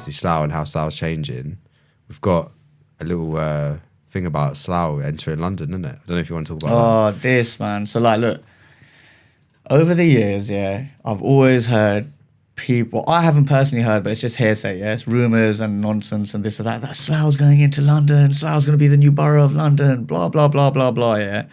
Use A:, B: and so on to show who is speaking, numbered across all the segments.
A: obviously Slough and how Slough's changing, we've got a little thing about Slough entering London, isn't it? I don't know if you want to talk about that.
B: Oh, this, man. So, like, look, over the years, yeah, I've always heard people, I haven't personally heard, but it's just hearsay, yeah? It's rumours and nonsense and this and that Slough's going into London, Slough's going to be the new borough of London, blah, blah, blah, blah, blah, yeah?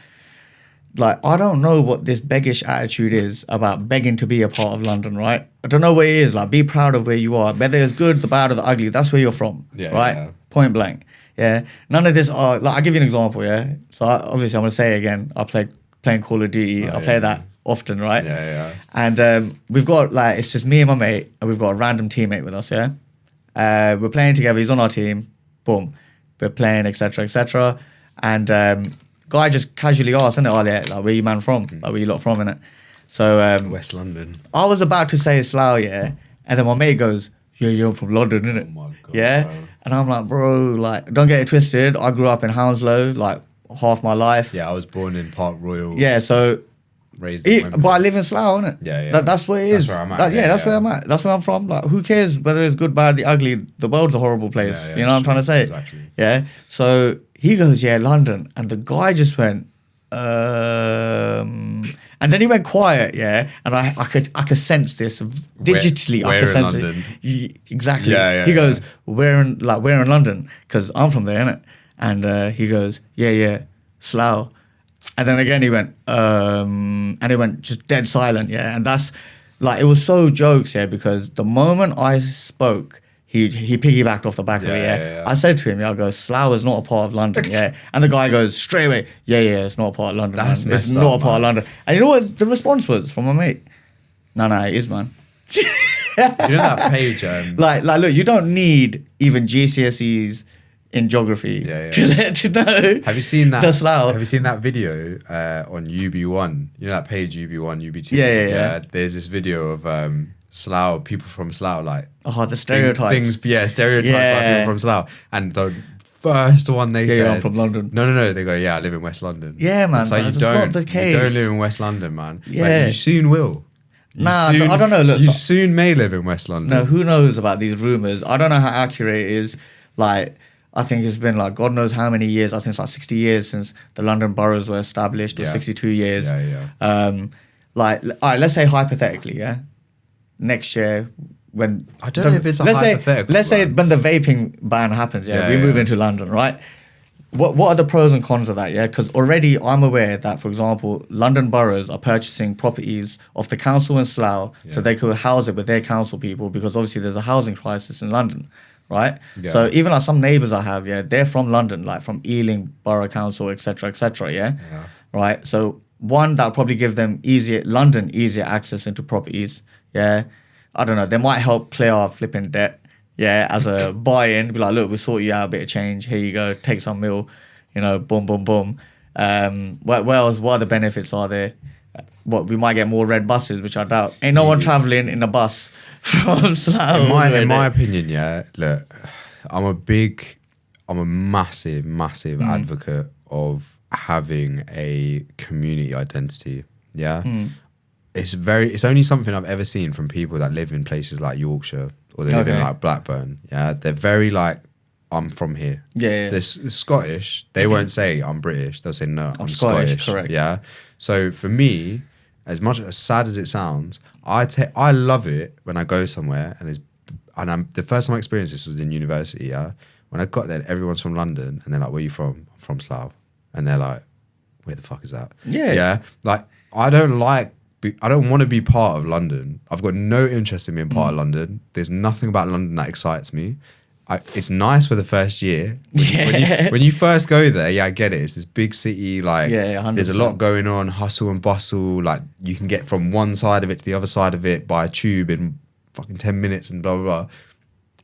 B: Like, I don't know what this beggish attitude is about begging to be a part of London, right? I don't know what it is. Like, be proud of where you are. Whether it's good, the bad, or the ugly, that's where you're from, right? Yeah. Point blank, yeah? None of this, like, I'll give you an example, yeah? So, obviously, I'm going to say it again, I playing Call of Duty, I play that often, right?
A: Yeah.
B: And we've got, like, it's just me and my mate, and we've got a random teammate with us, yeah? We're playing together, he's on our team, boom. We're playing, etc., etc. And guy just casually asked, innit, like, where you man from? Like, where you lot from, innit? So
A: West London.
B: I was about to say Slough, yeah? And then my mate goes, yeah, you're from London, innit?
A: Oh my God,
B: yeah?
A: bro.
B: And I'm like, bro, like, don't get it twisted. I grew up in Hounslow, like, half my life.
A: Yeah, I was born in Park Royal.
B: Yeah, so...
A: Raised in
B: but I live in Slough, innit?
A: Yeah.
B: That's where it is.
A: That's where I'm at.
B: That's where I'm at. That's where I'm from. Like, who cares whether it's good, bad, the ugly? The world's a horrible place.
A: Yeah,
B: you know what I'm trying to say?
A: Exactly.
B: Yeah. So he goes, yeah, London. And the guy just went, and then he went quiet, yeah. And I could sense this digitally.
A: Where
B: I could
A: in
B: sense
A: London?
B: it. Exactly.
A: Yeah,
B: he goes, where in London? Because I'm from there, innit? And he goes, yeah, Slough. And then again he went, and he went just dead silent, yeah. And that's like, it was so jokes, yeah, because the moment I spoke, he piggybacked off the back of it, yeah. I said to him, I go, Slough is not a part of London, yeah. And the guy goes straight away, yeah, it's not a part of London.
A: That's
B: man. It's
A: messed
B: not
A: up,
B: a part
A: man.
B: of London. And you know what the response was from my mate? No, it is, man.
A: You know that page?
B: Like, look, you don't need even GCSEs in geography to know.
A: Have you seen that?
B: The Slough.
A: Have you seen that video on UB1? You know that page UB1, UB2.
B: Yeah.
A: There's this video of Slough, people from Slough, like
B: the stereotypes.
A: Stereotypes about people from Slough, and the first one they said,
B: I'm from London.
A: No. They go, yeah, I live in West London.
B: Yeah, man.
A: It's like
B: That's not the case.
A: You don't live in West London, man.
B: Yeah.
A: Like, you soon will.
B: I don't know. Look,
A: you soon may live in West London.
B: No, who knows about these rumours? I don't know how accurate it is. Like, I think it's been like God knows how many years. I think it's like 60 years since the London boroughs were established, or 62 years. Like, all right, let's say hypothetically, yeah, next year when
A: I don't know if it's hypothetical.
B: Let's say when the vaping ban happens, we move into London, right? What are the pros and cons of that? Yeah, because already I'm aware that, for example, London boroughs are purchasing properties of the council in Slough, so they could house it with their council people, because obviously there's a housing crisis in London. Right, so even like some neighbours I have, they're from London, like from Ealing Borough Council, etc., right. So one, that'll probably give them easier access into properties. Yeah, I don't know. They might help clear our flipping debt. Yeah, as a buy-in, be like, look, we'll sort you out a bit of change. Here you go, take some mil. You know, boom. What else? What other benefits are there? What, we might get more red buses, which I doubt. Ain't no one travelling in a bus from Slough.
A: In my opinion, look, I'm a massive advocate of having a community identity. Yeah. It's only something I've ever seen from people that live in places like Yorkshire, or they live in like Blackburn. Yeah. They're very like, I'm from here. Yeah. They're Scottish. They won't say I'm British. They'll say, no, I'm Scottish. Correct. Yeah. So for me, as much as sad as it sounds, I love it when I go somewhere and the first time I experienced this was in university. Yeah, when I got there, everyone's from London, and they're like, "Where are you from?" I'm from Slough, and they're like, "Where the fuck is that?" Yeah. Like, I don't want to be part of London. I've got no interest in being part of London. There's nothing about London that excites me. It's nice for the first year. When you first go there, I get it. It's this big city, like, 100%. There's a lot going on, hustle and bustle. Like, you can get from one side of it to the other side of it by a tube in fucking 10 minutes and blah, blah, blah.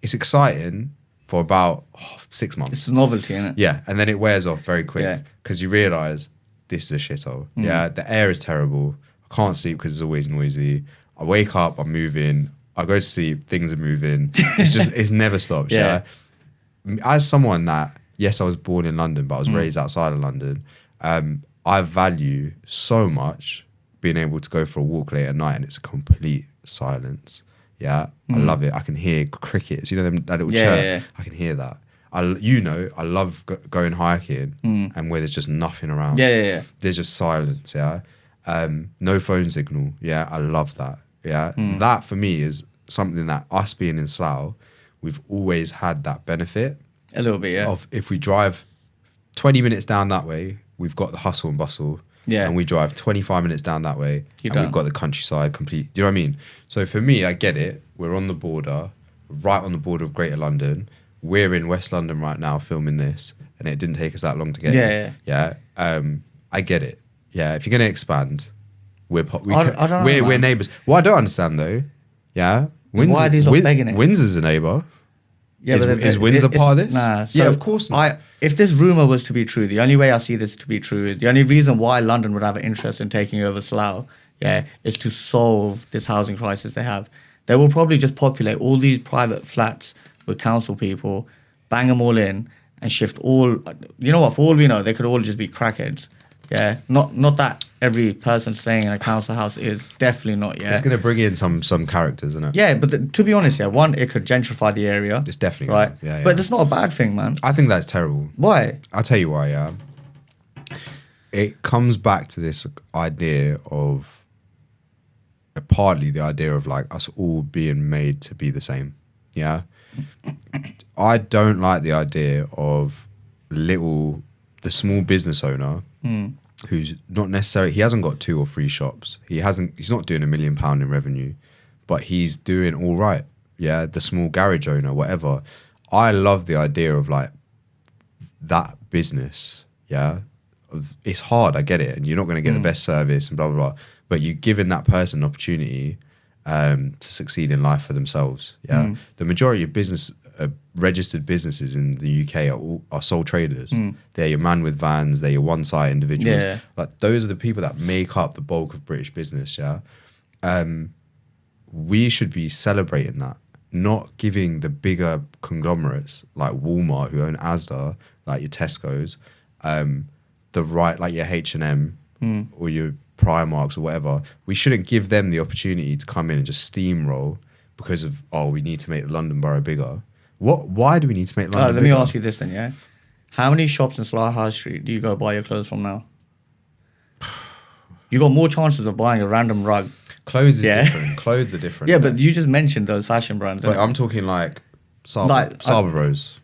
A: It's exciting for about 6 months.
B: It's a novelty, isn't it?
A: Yeah, and then it wears off very quick because you realise this is a shithole. Yeah, the air is terrible. I can't sleep because it's always noisy. I wake up, I'm moving. I go to sleep, things are moving. It never stops. Yeah. As someone that, yes, I was born in London, but I was raised outside of London. I value so much being able to go for a walk late at night and it's complete silence. Yeah, I love it. I can hear crickets. You know them, that little
B: Yeah,
A: chirp.
B: yeah.
A: I can hear that. I love going hiking and where there's just nothing around.
B: Yeah.
A: There's just silence. Yeah, no phone signal. Yeah, I love that. Yeah, that for me is something that us being in Slough, we've always had that benefit
B: A little bit, yeah.
A: of if we drive 20 minutes down that way, we've got the hustle and bustle.
B: Yeah.
A: And we drive 25 minutes down that way,
B: You're
A: and
B: done.
A: we've got the countryside complete. Do you know what I mean? So for me, I get it. We're on the border, right on the border of Greater London. We're in West London right now filming this, and it didn't take us that long to get here.
B: Yeah.
A: I get it. Yeah, if you're going to expand,
B: I don't know,
A: we're
B: man.
A: neighbours. What I don't understand though, yeah,
B: Why are these lot begging it?
A: Windsor's a neighbour.
B: Yeah,
A: Is Windsor part of this?
B: Nah. So
A: Yeah, of course not.
B: If this rumor was to be true, the only way I see this to be true is the only reason why London would have an interest in taking over Slough, is to solve this housing crisis they have. They will probably just populate all these private flats with council people, bang them all in, and shift all. You know what? For all we know, they could all just be crackheads. Yeah, not that every person staying in a council house is, definitely not. Yeah,
A: It's going to bring in some characters, isn't it?
B: yeah, but to be honest, one, it could gentrify the area.
A: It's definitely
B: right.
A: gonna, yeah.
B: But it's not a bad thing, man.
A: I think that's terrible.
B: Why?
A: I'll tell you why, yeah. It comes back to this idea of, partly the idea of like us all being made to be the same, yeah. I don't like the idea of the small business owner who's not necessarily, he hasn't got 2 or 3 shops. He's not doing £1 million in revenue, but he's doing all right. Yeah, the small garage owner, whatever. I love the idea of like that business. Yeah, it's hard. I get it, and you're not going to get the best service and blah blah blah. But you're giving that person an opportunity to succeed in life for themselves. Yeah, the majority of registered businesses in the UK are sole traders. They're your man with vans. They're your one-site individuals.
B: Yeah.
A: Like those are the people that make up the bulk of British business. Yeah, we should be celebrating that, not giving the bigger conglomerates like Walmart, who own Asda, like your Tesco's, the right, like your H&M or your Primarks or whatever. We shouldn't give them the opportunity to come in and just steamroll because of, we need to make the London borough bigger. Why do we need to make London
B: Let
A: bigger?
B: me ask you this then, yeah? How many shops in Slough High Street do you go buy your clothes from now? You got more chances of buying a random rug.
A: Clothes is different. Clothes are different.
B: Yeah, but you just mentioned those fashion brands.
A: But
B: innit?
A: I'm talking like
B: Like,
A: Saba Bros.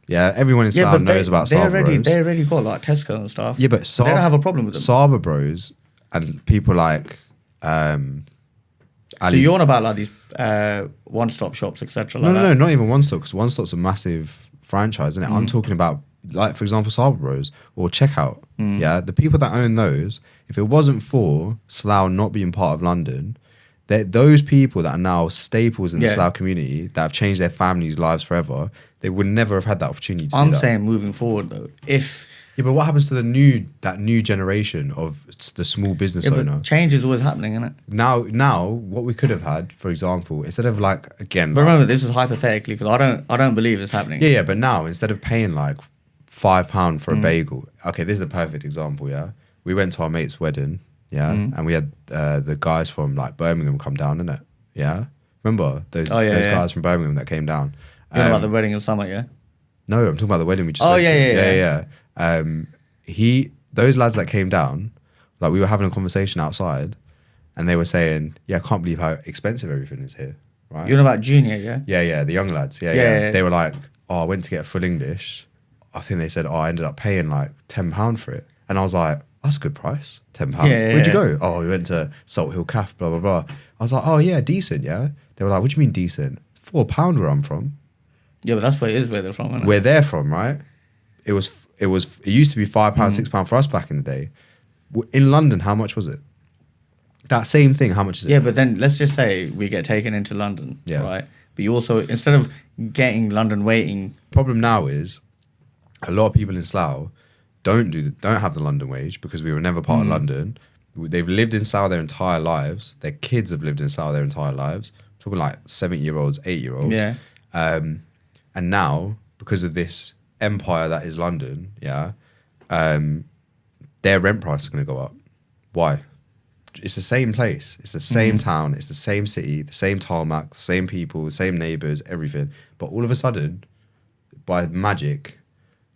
A: Yeah, everyone in Slough knows about Saba Bros.
B: They already got like Tesco and stuff.
A: Yeah, but
B: they don't have a problem with them.
A: Saba Bros and people like
B: So you're on about like these one-stop shops, etc.
A: No, not even One Stop, because One Stop's a massive franchise, isn't it? I'm talking about, like, for example, Saba Bros or Checkout. Yeah, the people that own those, if it wasn't for Slough not being part of London, those people that are now staples in the Slough community that have changed their families' lives forever, they would never have had that opportunity to do that.
B: I'm saying moving forward though, if...
A: Yeah, but what happens to that new generation of the small business owner?
B: But change is always happening, isn't it?
A: Now, what we could have had, for example, instead of like, again...
B: But remember, this is hypothetically, because I don't believe it's happening.
A: Yeah, but now, instead of paying like £5 for a bagel... Okay, this is a perfect example, yeah? We went to our mate's wedding, yeah? And we had the guys from like Birmingham come down, innit? Yeah? Remember those guys from Birmingham that came down?
B: You're about the wedding in summer, yeah?
A: No, I'm talking about the wedding we just went to. Those lads that came down, like we were having a conversation outside, and they were saying, "Yeah, I can't believe how expensive everything is here." Right?
B: You're about junior, yeah?
A: Yeah, the young lads. Yeah. They were like, "Oh, I went to get full English." I think they said, "Oh, I ended up paying like £10 for it," and I was like, "That's a good price, £10." Where'd you go? Oh, we went to Salt Hill Cafe, blah blah blah. I was like, "Oh yeah, decent, yeah." They were like, "What do you mean decent? £4 where I'm from."
B: Yeah, but that's where they're from, isn't it?
A: Where they're from, right? It used to be £5, £6 for us back in the day. In London, how much was it? That same thing, how much is it?
B: Yeah, but then let's just say we get taken into London, right? But you also, instead of getting London waiting...
A: Problem now is, a lot of people in Slough don't have the London wage because we were never part of London. They've lived in Slough their entire lives. Their kids have lived in Slough their entire lives. I'm talking like 70-year-olds, 8-year-olds.
B: Yeah.
A: And now, because of this empire that is London, their rent price is going to go up. Why? it's the same place. It's the same town. It's the same city, the same tarmac, the same people, the same neighbours, everything. But all of a sudden, by magic,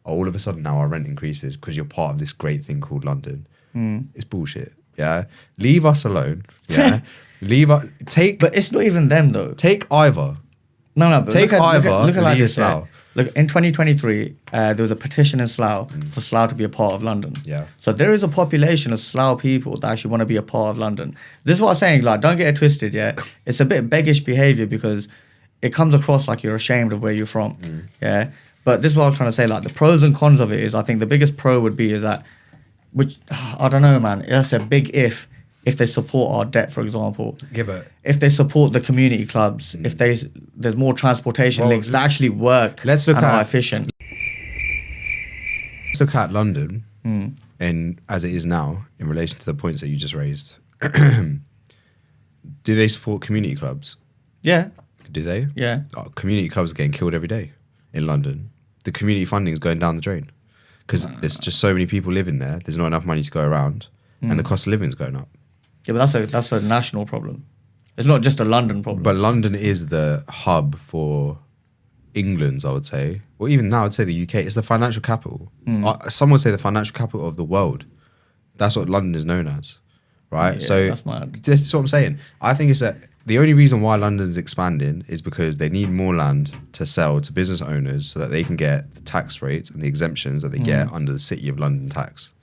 A: all of a sudden now our rent increases because you're part of this great thing called London. It's bullshit. Yeah, leave us alone. Yeah,
B: But it's not even them though.
A: Take Ivor.
B: No. But
A: Take
B: look
A: Ivor.
B: at
A: and
B: like
A: leave
B: this. Yeah.
A: Slough.
B: Look, in 2023, there was a petition in Slough for Slough to be a part of London.
A: Yeah.
B: So there is a population of Slough people that actually want to be a part of London. This is what I'm saying. Like, don't get it twisted. Yeah, it's a bit beggish behavior because it comes across like you're ashamed of where you're from. Yeah. But this is what I was trying to say. Like, the pros and cons of it is, I think the biggest pro would be is that, which I don't know, man. That's a big if they support our debt, for example.
A: Yeah, but
B: If they support the community clubs, if there's more transportation links that actually work
A: let's look
B: and are
A: at-
B: efficient.
A: let's look at London and as it is now in relation to the points that you just raised. Do they support community clubs?
B: Yeah,
A: Do they?
B: yeah.
A: Community clubs are getting killed every day in London. The community funding is going down the drain because there's just so many people living there. There's not enough money to go around, and the cost of living is going up.
B: Yeah, but that's a national problem. It's not just a London problem.
A: But London is the hub for England's, I would say, or even now I'd say the UK. It's the financial capital. Some would say the financial capital of the world. That's what London is known as, right?
B: Yeah,
A: so
B: that's mad.
A: this is what I'm saying. I think it's that the only reason why London's expanding is because they need more land to sell to business owners so that they can get the tax rates and the exemptions that they get under the City of London tax.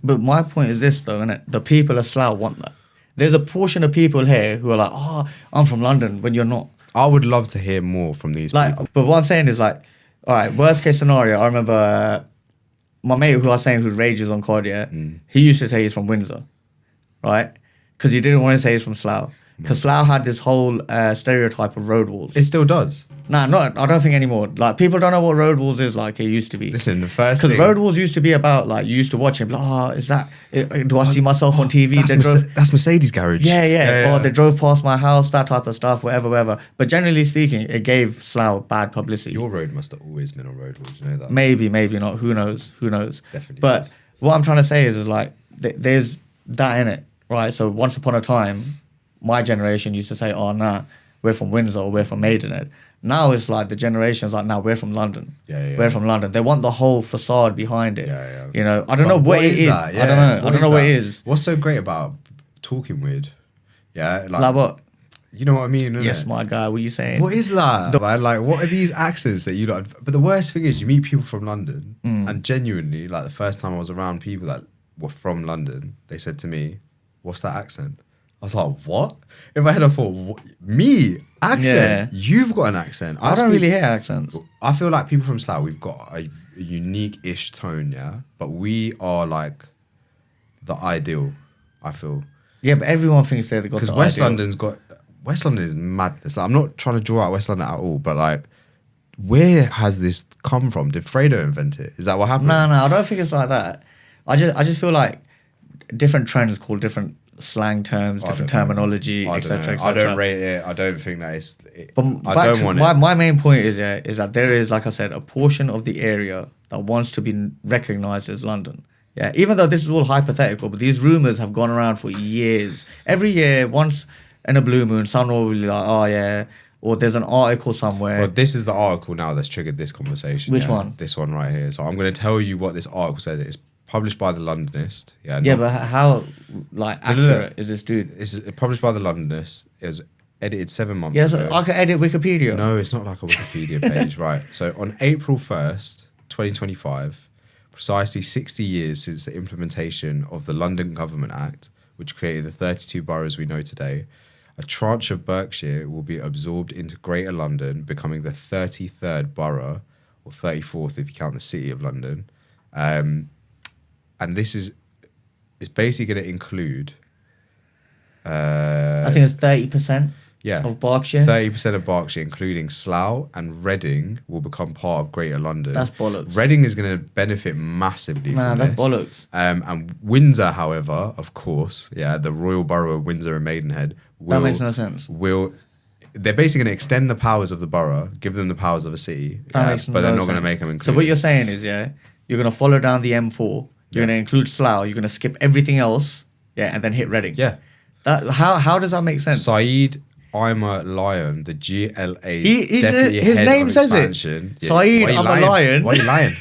B: But my point is this, though, innit? The people of Slough want that. There's a portion of people here who are like, oh, I'm from London, when you're not.
A: I would love to hear more from these
B: Like,
A: people.
B: but what I'm saying is like, all right, worst case scenario, I remember my mate who I was saying who rages on COD, yeah, he used to say he's from Windsor, right? Because he didn't want to say he's from Slough. Because Slough had this whole stereotype of road walls.
A: It still does.
B: Nah, I don't think anymore. Like, people don't know what road walls is like it used to be.
A: Listen, the first
B: Because
A: thing...
B: road walls used to be about, like, you used to watch him, like, oh, is that, do I see myself on TV?
A: That's Mercedes garage.
B: Yeah. Or they drove past my house, that type of stuff, whatever. But generally speaking, it gave Slough bad publicity.
A: Your road must have always been on road walls, you know that?
B: Maybe not. Who knows?
A: Definitely
B: But
A: is.
B: what I'm trying to say is like, there's that in it, right? So once upon a time, my generation used to say, oh, nah, we're from Windsor, or we're from Maidenhead. Now it's like the generation's like, nah, we're from London.
A: Yeah.
B: We're from London. They want the whole facade behind it.
A: Yeah.
B: You know, I don't know what it is.
A: That? Yeah.
B: I don't know. I don't know what it is.
A: What's so great about talking weird? Yeah,
B: Like what?
A: You know what I mean? innit?
B: Yes, my guy. What are you saying?
A: What is that? Man? Like, what are these accents that you don't? But the worst thing is, you meet people from London, and genuinely, like the first time I was around people that were from London, they said to me, "What's that accent?" I was like, "What?" In my head, I thought, "Me accent?
B: Yeah.
A: You've got an accent."
B: I don't really hear accents.
A: I feel like people from Slough, we've got a unique-ish tone, yeah, but we are like the ideal. I feel
B: Yeah, but everyone thinks they've got
A: because
B: the
A: West
B: ideal.
A: London is madness. Like, I'm not trying to draw out West London at all, but like, where has this come from? Did Fredo invent it? Is that what happened?
B: No, I don't think it's like that. I just feel like different trends call different slang terms, different terminology, etc.
A: I don't rate it. I don't think that it's.
B: But
A: I don't want it.
B: My main point is that there is, like I said, a portion of the area that wants to be recognised as London. Yeah, even though this is all hypothetical, but these rumours have gone around for years. Every year, once in a blue moon, someone will be like, oh yeah, or there's an article somewhere.
A: Well, this is the article now that's triggered this conversation.
B: Which one?
A: This one right here. So I'm going to tell you what this article said. It's published by the Londonist.
B: Yeah, but how accurate is this dude?
A: It's published by the Londonist. It was edited 7 months
B: Yeah,
A: ago.
B: so I can edit Wikipedia.
A: No, it's not like a Wikipedia page, right? So on April 1st, 2025, precisely 60 years since the implementation of the London Government Act, which created the 32 boroughs we know today, a tranche of Berkshire will be absorbed into Greater London, becoming the 33rd borough, or 34th if you count the City of London. And this is, it's basically going to include...
B: I think it's 30%.
A: Yeah,
B: of Berkshire.
A: 30% of Berkshire, including Slough and Reading, will become part of Greater London.
B: That's bollocks.
A: Reading is going to benefit massively from
B: that's
A: this.
B: bollocks.
A: And Windsor, however, of course, yeah, the Royal Borough of Windsor and Maidenhead will...
B: That makes no sense.
A: They're basically going to extend the powers of the borough, give them the powers of a city, but they're not going to make them include.
B: So what you're saying is, you're going to follow down the M4, you're going to include Slough, you're going to skip everything else, and then hit Reading.
A: Yeah.
B: How does that make sense?
A: Saeed, I'm a lion. The GLA
B: His
A: deputy
B: name
A: head of
B: says it.
A: expansion.
B: Saeed,
A: Why you
B: I'm a
A: lying?
B: lion.
A: Why are you lying?